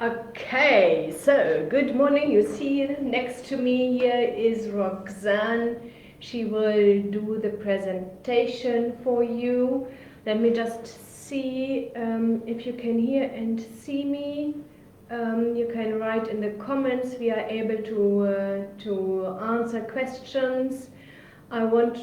Okay, so good morning. You see next to me here is Roxanne. She will do the presentation for you. Let me just see if you can hear and see me. You can write in the comments. We are able to answer questions. I want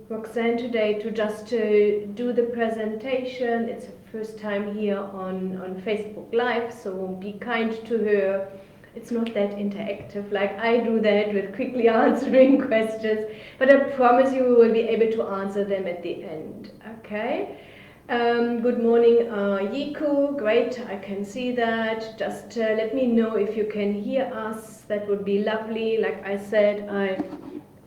Roxanne today to just do the presentation. It's her first time here on Facebook Live, so be kind to her. It's not that interactive like I do that with quickly answering questions, but I promise you we will be able to answer them at the end. Okay? Good morning, Yiku. Great, I can see that. Just let me know if you can hear us. That would be lovely. Like I said, I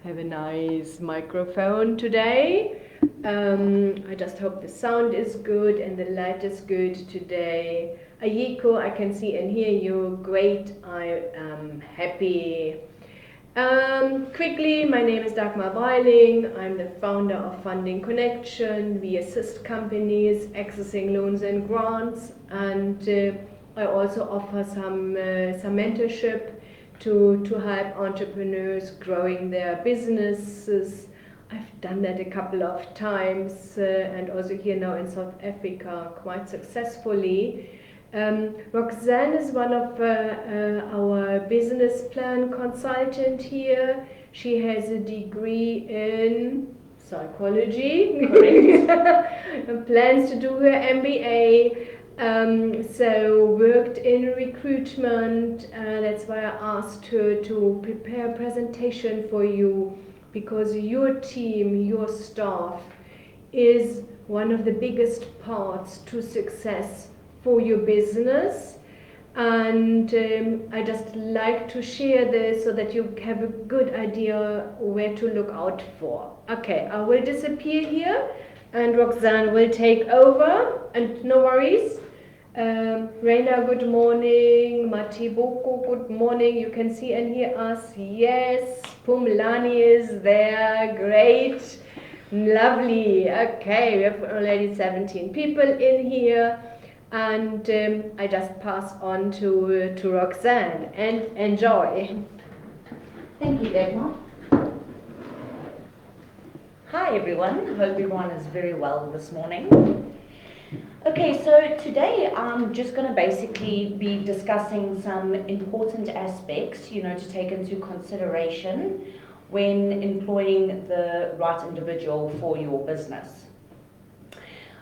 have a nice microphone today. I just hope the sound is good and the light is good today. Ayiko, I can see and hear you. Great, I am happy. Quickly, my name is Dagmar Breiling. I'm the founder of Funding Connection. We assist companies accessing loans and grants, and I also offer some mentorship to help entrepreneurs growing their businesses. I've done that a couple of times and also here now in South Africa quite successfully. Roxanne is one of our business plan consultant here. She has a degree in psychology. Plans to do her MBA. So worked in recruitment. That's why I asked her to prepare a presentation for you, because your team, your staff, is one of the biggest parts to success for your business. And I just like to share this so that you have a good idea where to look out for. Okay, I will disappear here and Roxanne will take over, and no worries. Reina, good morning. Matiboko, good morning. You can see and hear us. Yes. Pumlani is there. Great. Lovely. Okay, we have already 17 people in here. And I just pass on to Roxanne. And enjoy. Thank you, Dagmar. Hi, everyone. Hope everyone is very well this morning. Okay, so today I'm just going to basically be discussing some important aspects, to take into consideration when employing the right individual for your business.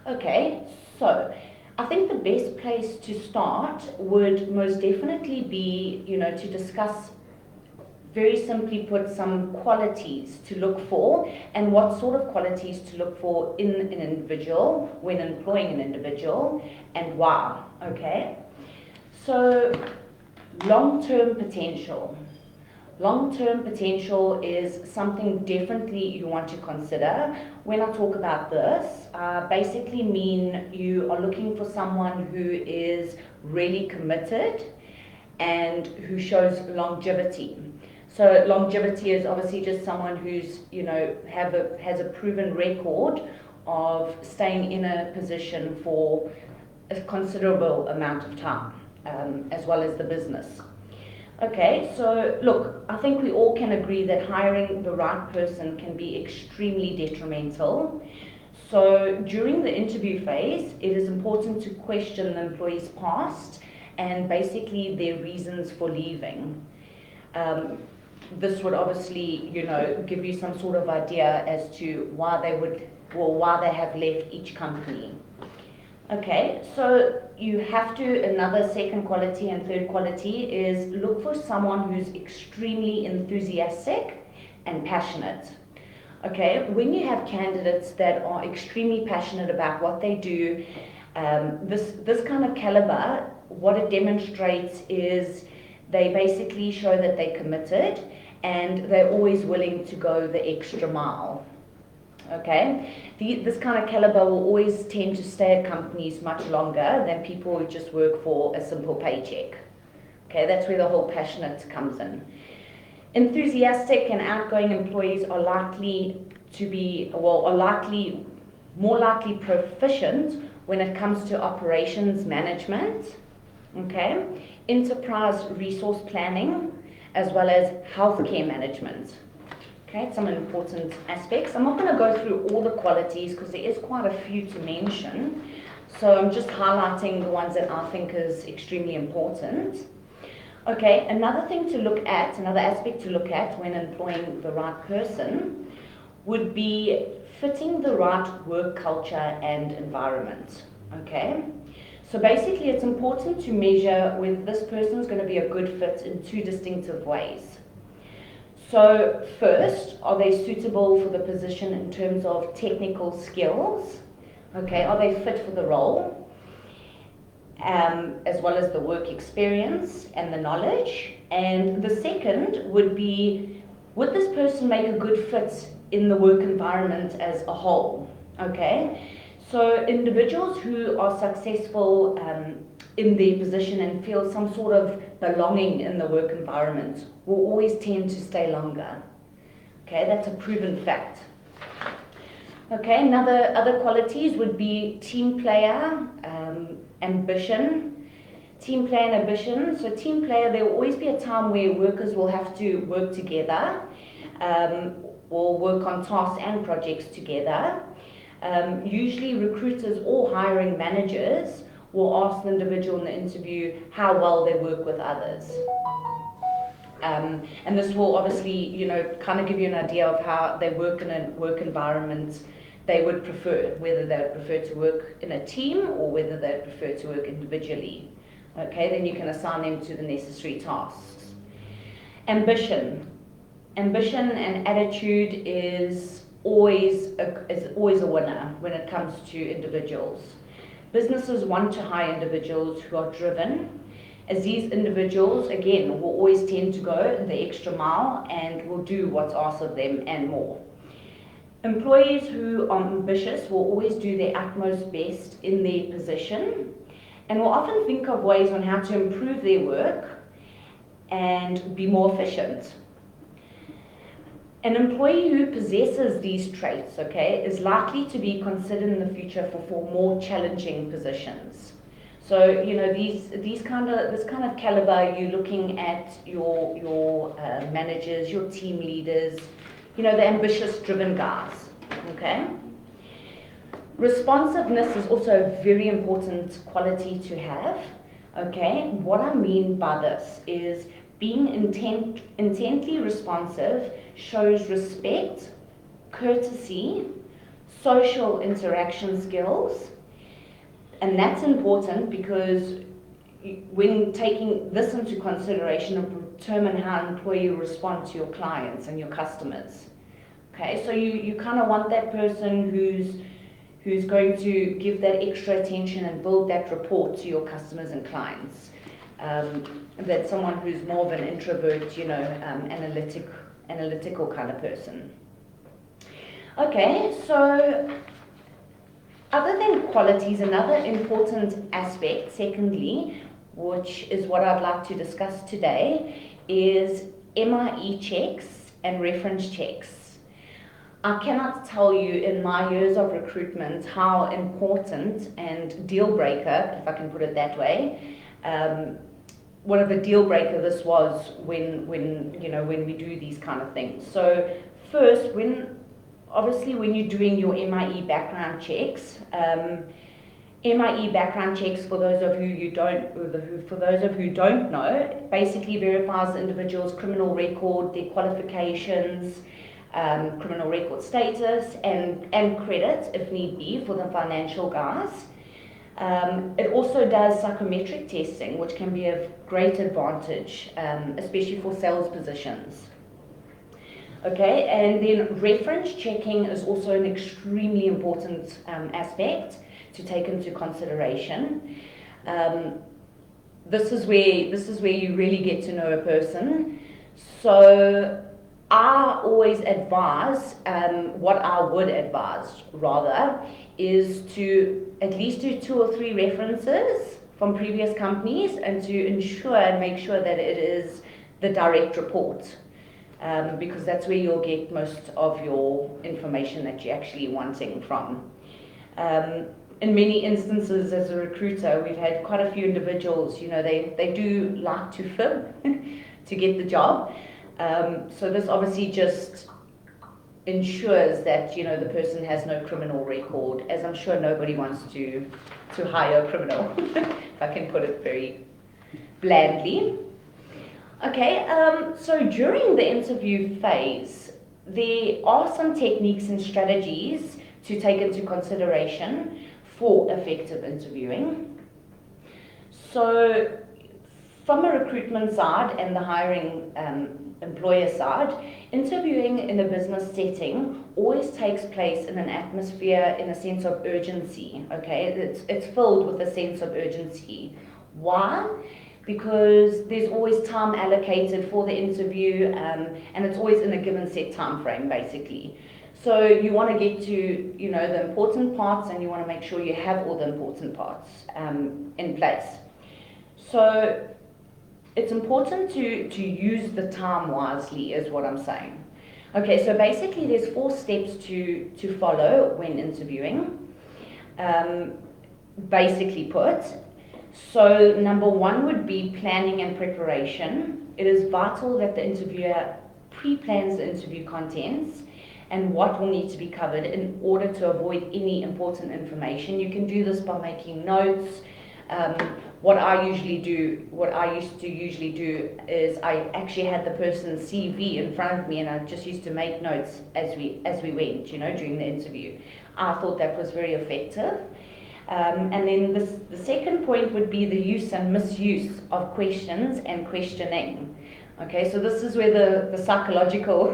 Okay, so I think the best place to start would most definitely be, to discuss, very simply put, some qualities to look for and what sort of qualities to look for in an individual when employing an individual and why. Okay, so long-term potential. Long-term potential is something definitely you want to consider. When I talk about this, basically mean you are looking for someone who is really committed and who shows longevity. So longevity is obviously just someone who's, has a proven record of staying in a position for a considerable amount of time, as well as the business. Okay, so look, I think we all can agree that hiring the right person can be extremely detrimental. So during the interview phase, it is important to question the employee's past and basically their reasons for leaving. This would obviously, give you some sort of idea as to why they have left each company. Okay, so you have to, another second quality and third quality is look for someone who's extremely enthusiastic and passionate. Okay, when you have candidates that are extremely passionate about what they do, this kind of caliber, what it demonstrates is they basically show that they're committed and they're always willing to go the extra mile. Okay, this kind of caliber will always tend to stay at companies much longer than people who just work for a simple paycheck. Okay, that's where the whole passionate comes in. Enthusiastic and outgoing employees are likely to be, more likely proficient when it comes to operations management. okay, enterprise resource planning, as well as healthcare management. Okay, some important aspects. I'm not going to go through all the qualities because there is quite a few to mention. So I'm just highlighting the ones that I think is extremely important. Okay, another thing to look at, another aspect to look at when employing the right person would be fitting the right work culture and environment. Okay, so basically it's important to measure whether this person is going to be a good fit in two distinctive ways. So first, are they suitable for the position in terms of technical skills? Okay, are they fit for the role? As well as the work experience and the knowledge. And the second would be, would this person make a good fit in the work environment as a whole? Okay, so individuals who are successful in their position and feel some sort of belonging in the work environment will always tend to stay longer. Okay, that's a proven fact. Okay, other qualities would be team player, ambition. Team player and ambition. So team player, there will always be a time where workers will have to work together, or work on tasks and projects together. Usually recruiters or hiring managers will ask the individual in the interview how well they work with others. And this will obviously, kind of give you an idea of how they work in a work environment they would prefer, whether they would prefer to work in a team or whether they would prefer to work individually. Okay, then you can assign them to the necessary tasks. Ambition. Ambition and attitude is always a winner when it comes to individuals. Businesses want to hire individuals who are driven, as these individuals, again, will always tend to go the extra mile and will do what's asked of them and more. Employees who are ambitious will always do their utmost best in their position and will often think of ways on how to improve their work and be more efficient. An employee who possesses these traits, okay, is likely to be considered in the future for more challenging positions. So, this kind of caliber, you're looking at your managers, your team leaders, the ambitious, driven guys, okay? Responsiveness is also a very important quality to have, okay? What I mean by this is being intently responsive shows respect, courtesy, social interaction skills, and that's important because when taking this into consideration, it will determine how an employee will respond to your clients and your customers. Okay, so you kind of want that person who's going to give that extra attention and build that rapport to your customers and clients. That's someone who's more of an introvert, analytical kind of person. Okay, so other than qualities, another important aspect, secondly, which is what I'd like to discuss today, is MIE checks and reference checks. I cannot tell you in my years of recruitment how important and deal breaker, if I can put it that way, what of a deal breaker this was when we do these kind of things. So first, when you're doing your MIE background checks, MIE background checks, for those of you who don't know, basically verifies the individual's criminal record, their qualifications, criminal record status, and credit, if need be, for the financial guys. It also does psychometric testing, which can be of great advantage, especially for sales positions. Okay, and then reference checking is also an extremely important aspect to take into consideration. This is where you really get to know a person. So I always advise, what I would advise rather, is to at least do 2 or 3 references from previous companies and to ensure and make sure that it is the direct report, because that's where you'll get most of your information that you're actually wanting from. in many instances as a recruiter, we've had quite a few individuals, they do like to fib to get the job. So this obviously just ensures that, the person has no criminal record, as I'm sure nobody wants to hire a criminal, if I can put it very blandly. Okay, so during the interview phase, there are some techniques and strategies to take into consideration for effective interviewing. So from a recruitment side and the hiring employer side, interviewing in a business setting always takes place in an atmosphere, in a sense of urgency, okay? It's filled with a sense of urgency. Why? Because there's always time allocated for the interview, and it's always in a given set time frame, basically. So you want to get to, the important parts, and you want to make sure you have all the important parts in place. So it's important to use the time wisely, is what I'm saying. Okay, so basically there's 4 steps to follow when interviewing, basically put. So number 1 would be planning and preparation. It is vital that the interviewer pre-plans the interview contents and what will need to be covered in order to avoid any important information. You can do this by making notes. What I used to usually do is I actually had the person's CV in front of me, and I just used to make notes as we went, during the interview. I thought that was very effective. And then the second point would be the use and misuse of questions and questioning. Okay, so this is where the psychological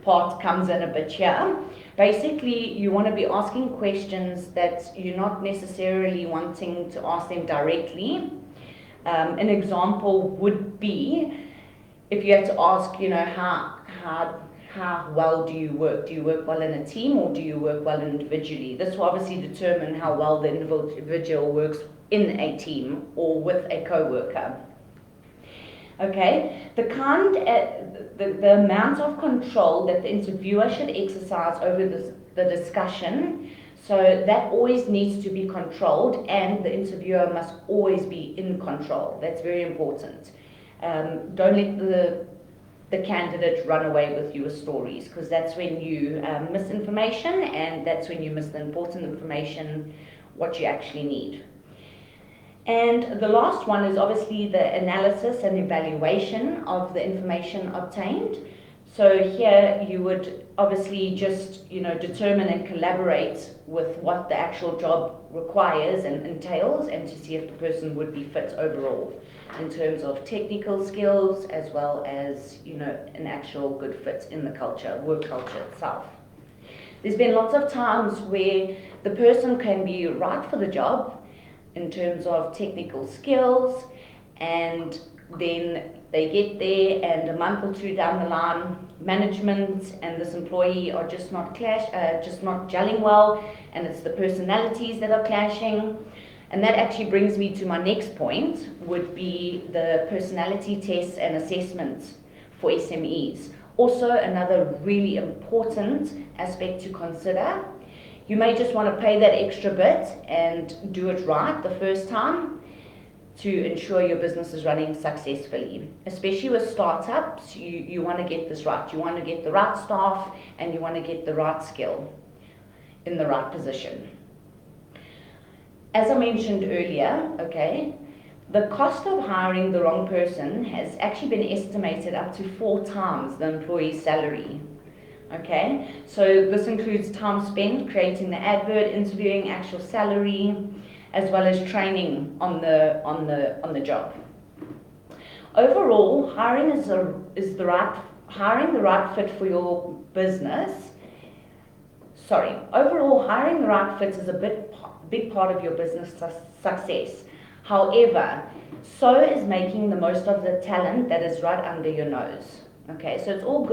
part comes in a bit here. Basically, you want to be asking questions that you're not necessarily wanting to ask them directly. An example would be if you had to ask, how well do you work? Do you work well in a team, or do you work well individually? This will obviously determine how well the individual works in a team or with a co-worker. Okay, the amount of control that the interviewer should exercise over the discussion, so that always needs to be controlled, and the interviewer must always be in control. That's very important. Don't let the candidate run away with your stories, because that's when you miss information, and that's when you miss the important information, what you actually need. And the last one is obviously the analysis and evaluation of the information obtained. So here you would obviously just, determine and collaborate with what the actual job requires and entails, and to see if the person would be fit overall in terms of technical skills, as well as, an actual good fit in the culture, work culture itself. There's been lots of times where the person can be right for the job in terms of technical skills, and then they get there, and a month or 2 down the line, management and this employee are just not gelling well, and it's the personalities that are clashing. And that actually brings me to my next point, would be the personality tests and assessments for SMEs. Also another really important aspect to consider. You may just want to pay that extra bit and do it right the first time to ensure your business is running successfully. Especially with startups, you want to get this right. You want to get the right staff, and you want to get the right skill in the right position. As I mentioned earlier, okay, the cost of hiring the wrong person has actually been estimated up to 4 times the employee's salary. Okay, so this includes time spent creating the advert, interviewing, actual salary, as well as training on the job. Overall, hiring the right fit for your business. Overall, hiring the right fit is a big part of your business success. However, so is making the most of the talent that is right under your nose. Okay, so it's all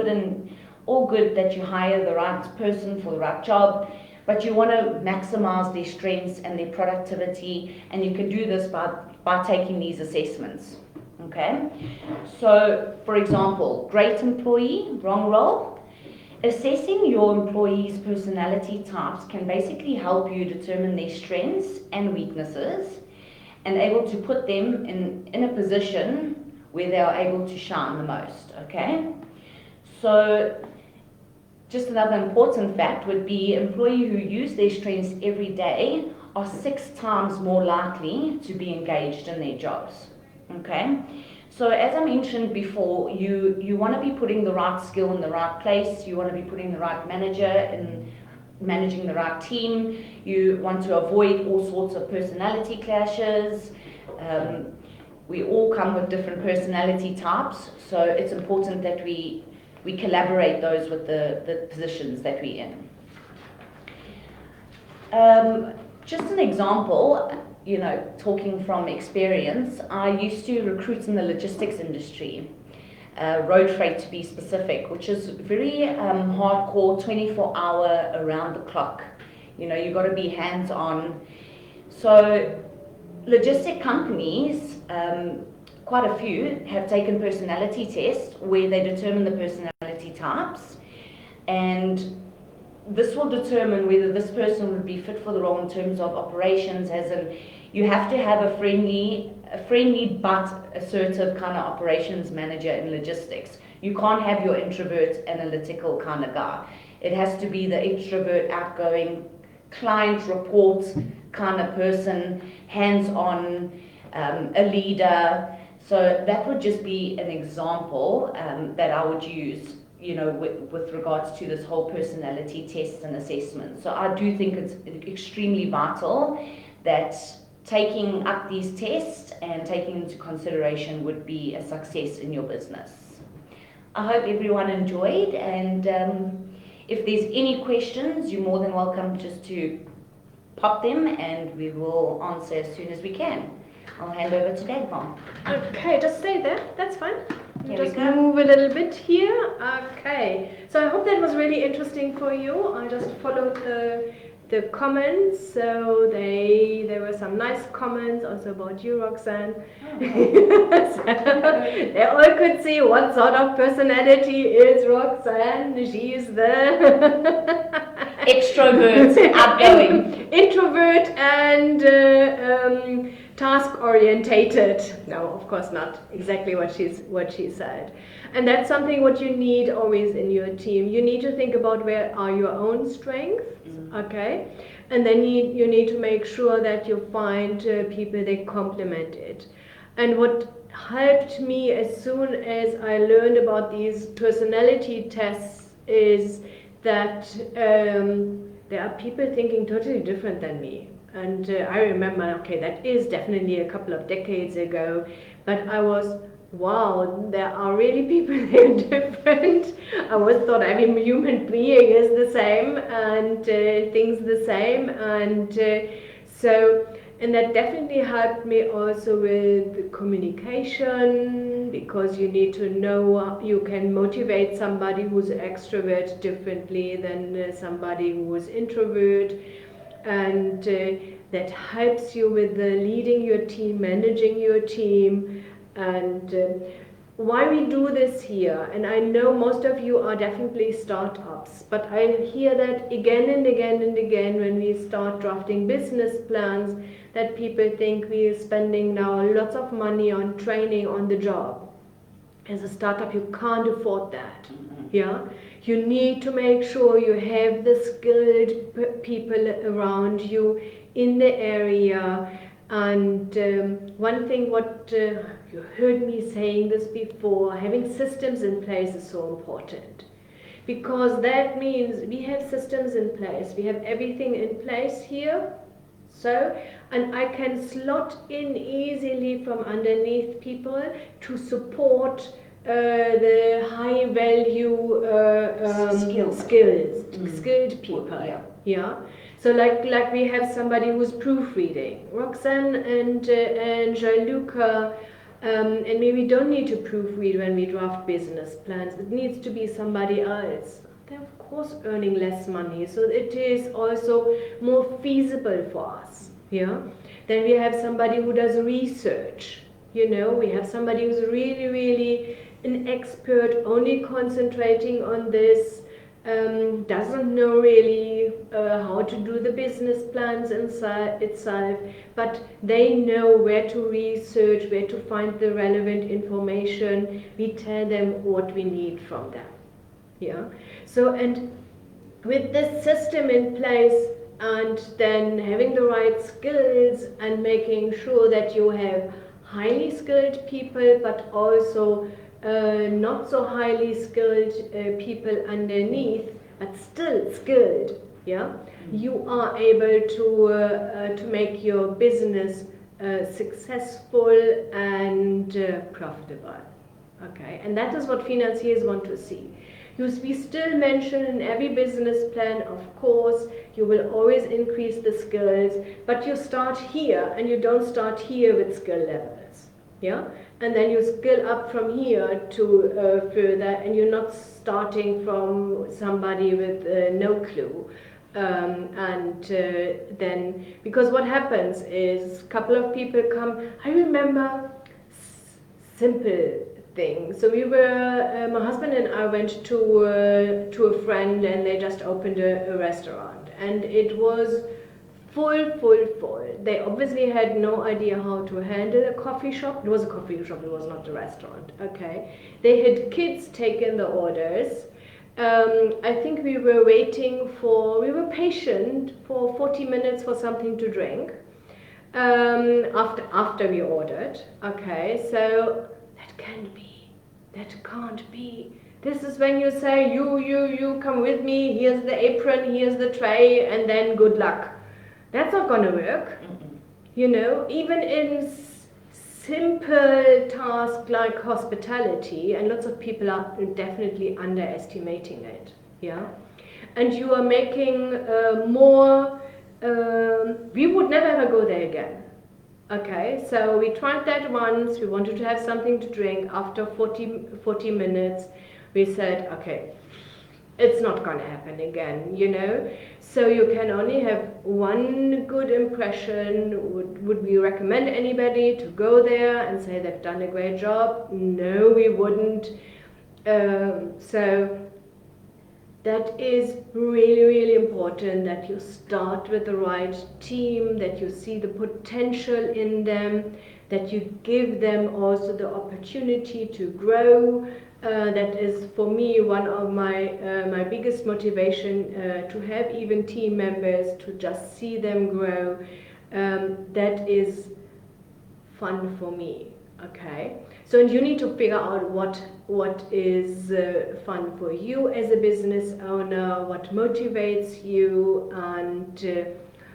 good that you hire the right person for the right job, but you want to maximize their strengths and their productivity, and you can do this by taking these assessments. Okay, so for example, great employee, wrong role. Assessing your employees' personality types can basically help you determine their strengths and weaknesses and able to put them in a position where they are able to shine the most, okay? So just another important fact would be employees who use their strengths every day are 6 times more likely to be engaged in their jobs, okay? So as I mentioned before, you want to be putting the right skill in the right place, you want to be putting the right manager in managing the right team, you want to avoid all sorts of personality clashes. We all come with different personality types, so it's important that we collaborate those with the positions that we're in. Just an example, you know, talking from experience, I used to recruit in the logistics industry, road freight to be specific, which is very hardcore, 24-hour, around the clock. You know, you've got to be hands-on. So logistic companies, quite a few, have taken personality tests where they determine the personality types, and this will determine whether this person would be fit for the role in terms of operations, as in you have to have a friendly but assertive kind of operations manager in logistics. You can't have your introvert, analytical kind of guy. It has to be the extrovert, outgoing, client report kind of person, hands-on, a leader. So that would just be an example that I would use, you know, with regards to this whole personality test and assessment. So I do think it's extremely vital that taking up these tests and taking into consideration would be a success in your business. I hope everyone enjoyed, and if there's any questions, you're more than welcome just to pop them and we will answer as soon as we can. I'll hand over to Dagmar. Okay, just stay there, that's fine. Here Just we go. move a little bit here. Okay, so I hope that was really interesting for you. I just followed the comments, so there were some nice comments also about you, Roxanne. Oh. So they all could see what sort of personality is Roxanne. She's the Extrovert, outgoing. introvert and task orientated. No, of course not exactly what she said. And that's something what you need always in your team. You need to think about where are your own strengths, okay? And then you need to make sure that you find people that complement it. And what helped me as soon as I learned about these personality tests is that there are people thinking totally different than me. And I remember, okay, that is definitely a couple of decades ago, but I was, wow, there are really people that are different. I always thought every human being is the same and things the same, and and that definitely helped me also with communication, because you need to know you can motivate somebody who's extrovert differently than somebody who is introvert, and that helps you with leading your team, managing your team. And why we do this here, and I know most of you are definitely startups, but I hear that again and again and again when we start drafting business plans, that people think we are spending now lots of money on training on the job. As a startup, you can't afford that. Yeah, you need to make sure you have the skilled people around you in the area. And one thing what you heard me saying this before, having systems in place is so important, because that means we have systems in place, we have everything in place here, so, and I can slot in easily from underneath people to support the high value skilled people. Yeah. So like we have somebody who's proofreading, Roxanne and Gianluca, and maybe we don't need to proofread when we draft business plans. It needs to be somebody else. They're of course earning less money, so it is also more feasible for us. Yeah. Then we have somebody who does research. You know, we have somebody who's really an expert, only concentrating on this. doesn't know really how to do the business plans inside itself, but they know where to research, where to find the relevant information. We tell them what we need from them. Yeah. So, and with this system in place, and then having the right skills and making sure that you have highly skilled people, but also not so highly skilled people underneath, but still skilled, yeah, you are able to make your business successful and profitable. Okay, and that is what financiers want to see. We still mention in every business plan, of course, you will always increase the skills, but you start here and you don't start here with skill levels. Yeah? And then you skill up from here to further, and you're not starting from somebody with no clue. Then, because what happens is a couple of people come, I remember simple thing. So we were, my husband and I went to a friend, and they just opened a restaurant, and it was full. They obviously had no idea how to handle a coffee shop. It was a coffee shop, it was not a restaurant. Okay. They had kids taking the orders. I think we were patient for 40 minutes for something to drink after we ordered. Okay, so that can't be. This is when you say, you come with me, here's the apron, here's the tray, and then good luck. That's not gonna work. You know, even in simple tasks like hospitality, and lots of people are definitely underestimating it, yeah? And you are making more, we would never ever go there again. Okay, so we tried that once, we wanted to have something to drink. After 40 minutes, we said, okay, it's not going to happen again, you know. So you can only have one good impression. Would we recommend anybody to go there and say they've done a great job? No, we wouldn't. So that is really important, that you start with the right team, that you see the potential in them, that you give them also the opportunity to grow. That is for me one of my biggest motivation, to have even team members, to just see them grow. That is fun for me. Okay, so and you need to figure out what is fun for you as a business owner, what motivates you, and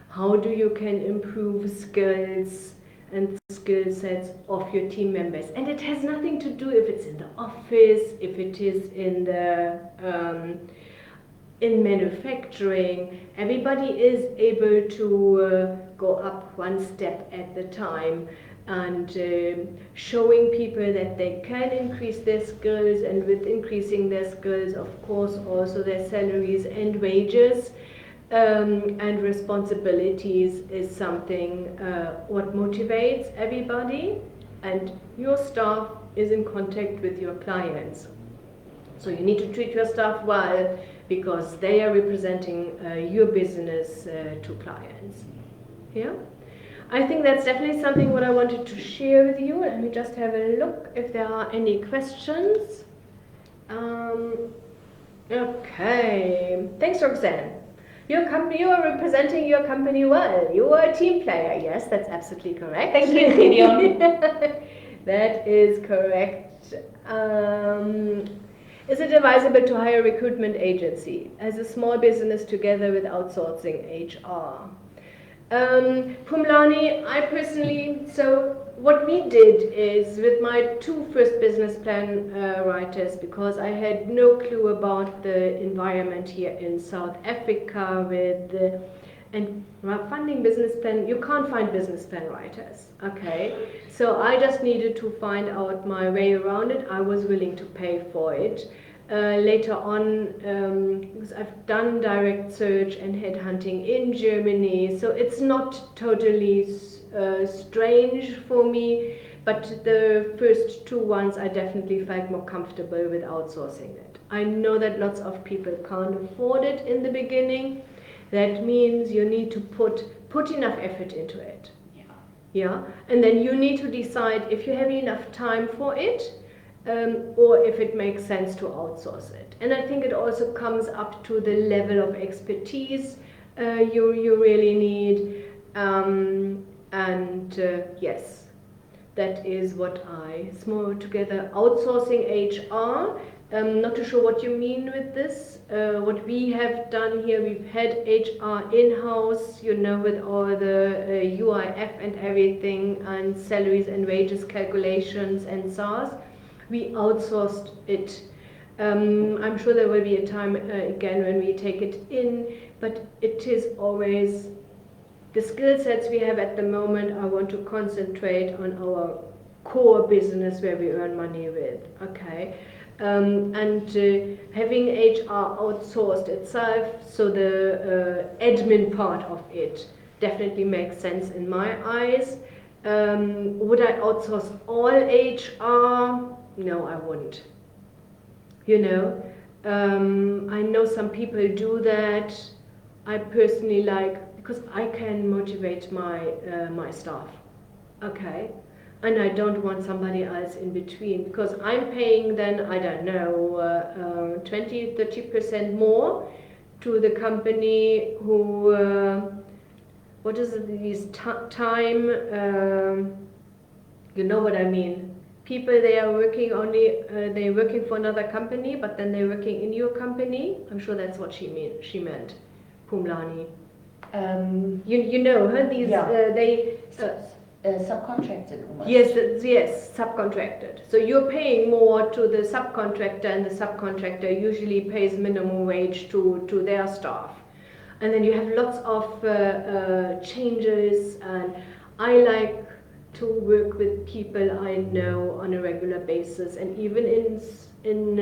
how do you can improve skills and skill sets of your team members. And it has nothing to do if it's in the office, if it is in the in manufacturing. Everybody is able to go up one step at the time, and showing people that they can increase their skills, and with increasing their skills, of course, also their salaries and wages and responsibilities is something what motivates everybody. And your staff is in contact with your clients, so you need to treat your staff well, because they are representing your business to clients. Yeah, I think that's definitely something what I wanted to share with you. Let me just have a look if there are any questions. Okay, thanks, Roxanne. You are representing your company well. You are a team player. Yes, that's absolutely correct. Thank you, Gideon. That is correct. Is it advisable to hire a recruitment agency as a small business together with outsourcing HR? Pumlani, I personally, so what we did is, with my two first business plan writers, because I had no clue about the environment here in South Africa with and funding business plan, you can't find business plan writers, okay? So I just needed to find out my way around it. I was willing to pay for it. Later on, because I've done direct search and headhunting in Germany, so it's not totally strange for me, but the first two ones I definitely felt more comfortable with outsourcing it. I know that lots of people can't afford it in the beginning. That means you need to put enough effort into it. Yeah, and then you need to decide if you have enough time for it, or if it makes sense to outsource it. And I think it also comes up to the level of expertise you really need. Yes, that is what I small together. Outsourcing HR. Not too sure what you mean with this. What we have done here, we've had HR in-house, you know, with all the UIF and everything, and salaries and wages calculations and SARS. We outsourced it. I'm sure there will be a time again when we take it in, but it is always the skill sets we have at the moment. I want to concentrate on our core business where we earn money with, okay? Having HR outsourced itself, so the admin part of it definitely makes sense in my eyes. Would I outsource all HR? No, I wouldn't. You know, I know some people do that. I personally like, because I can motivate my staff, okay? And I don't want somebody else in between, because I'm paying then, I don't know, 20-30% more to the company who, what is it, these time, you know what I mean. People, they are working only, they're working for another company, but then they're working in your company. I'm sure that's what she meant, Pumlani. You know her, these, yeah. Subcontracted almost. Yes, subcontracted. So you're paying more to the subcontractor, and the subcontractor usually pays minimum wage to their staff. And then you have lots of changes, and I like to work with people I know on a regular basis, and even in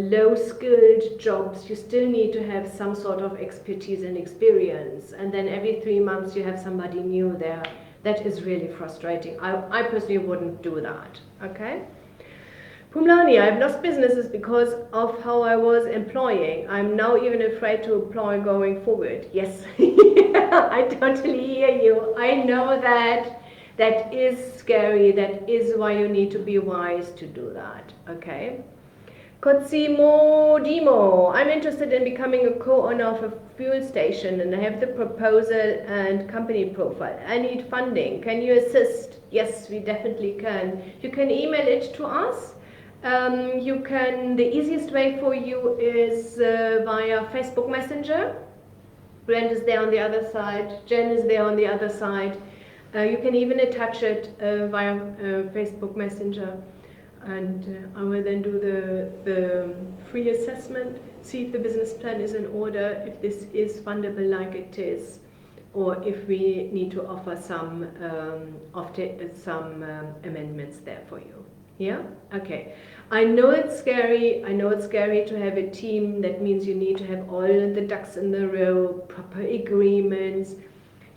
low-skilled jobs, you still need to have some sort of expertise and experience, and then every 3 months you have somebody new there. That is really frustrating. I personally wouldn't do that, okay? Pumlani, I've lost businesses because of how I was employing. I'm now even afraid to employ going forward. Yes, I totally hear you. I know that. That is scary. That is why you need to be wise to do that, okay? Kotsimo Dimo, I'm interested in becoming a co-owner of a fuel station, and I have the proposal and company profile. I need funding. Can you assist? Yes, we definitely can. You can email it to us. The easiest way for you is via Facebook Messenger. Brent is there on the other side. Jen is there on the other side. You can even attach it via Facebook Messenger. And I will then do the free assessment, see if the business plan is in order, if this is fundable like it is, or if we need to offer some amendments there for you. Yeah? Okay. I know it's scary. I know it's scary to have a team. That means you need to have all the ducks in the row, proper agreements.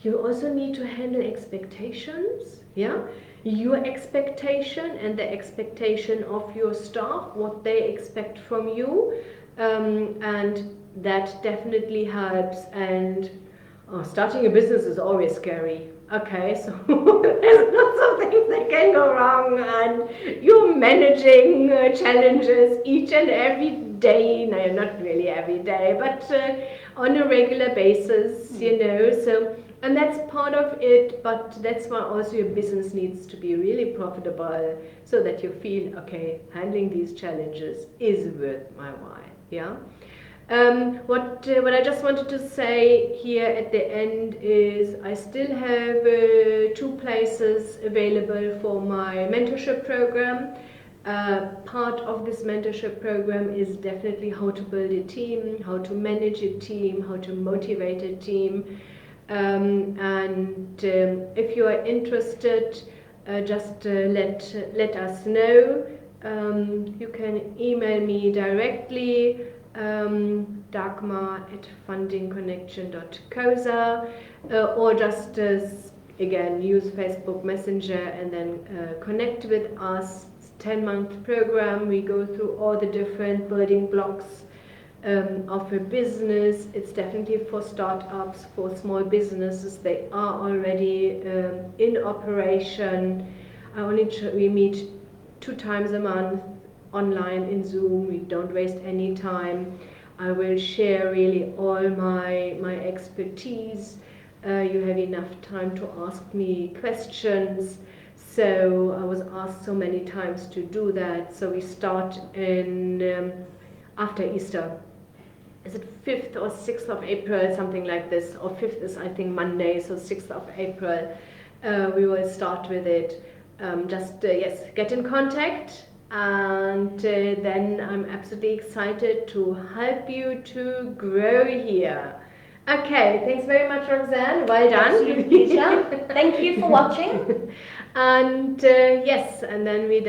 You also need to handle expectations. Yeah? Your expectation and the expectation of your staff, what they expect from you, and that definitely helps. And starting a business is always scary. Okay, so there's lots of things that can go wrong, and you're managing challenges each and every day. No, not really every day, but on a regular basis, you know. So. And that's part of it, but that's why also your business needs to be really profitable, so that you feel, okay, handling these challenges is worth my while, yeah? What I just wanted to say here at the end is I still have 2 places available for my mentorship program. Part of this mentorship program is definitely how to build a team, how to manage a team, how to motivate a team. If you are interested, just let us know. You can email me directly, dagmar@fundingconnection.coza, or just again use Facebook Messenger and then connect with us. 10-month program. We go through all the different building blocks of a business. It's definitely for startups, for small businesses. They are already in operation. We meet 2 times a month online in Zoom. We don't waste any time. I will share really all my expertise. You have enough time to ask me questions. So I was asked so many times to do that. So we start in after Easter. Is it 5th or 6th of April, something like this, or 5th is I think Monday, so 6th of April we will start with it. Yes, get in contact, and then I'm absolutely excited to help you to grow here. Okay, thanks very much, Roxanne. Well done. Absolute pleasure. Thank you for watching. And yes, and then we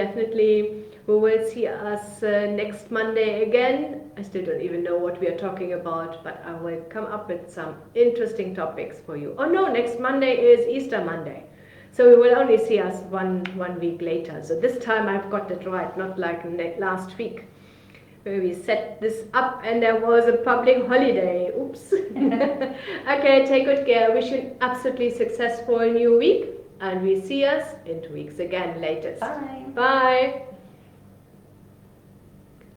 will see us next Monday again. I still don't even know what we are talking about, but I will come up with some interesting topics for you. Oh no, next Monday is Easter Monday. So we will only see us one week later. So this time I've got it right, not like last week, where we set this up and there was a public holiday. Oops. Okay, take good care. Wish you an absolutely successful new week. And we see us in 2 weeks again, latest. Bye. Bye.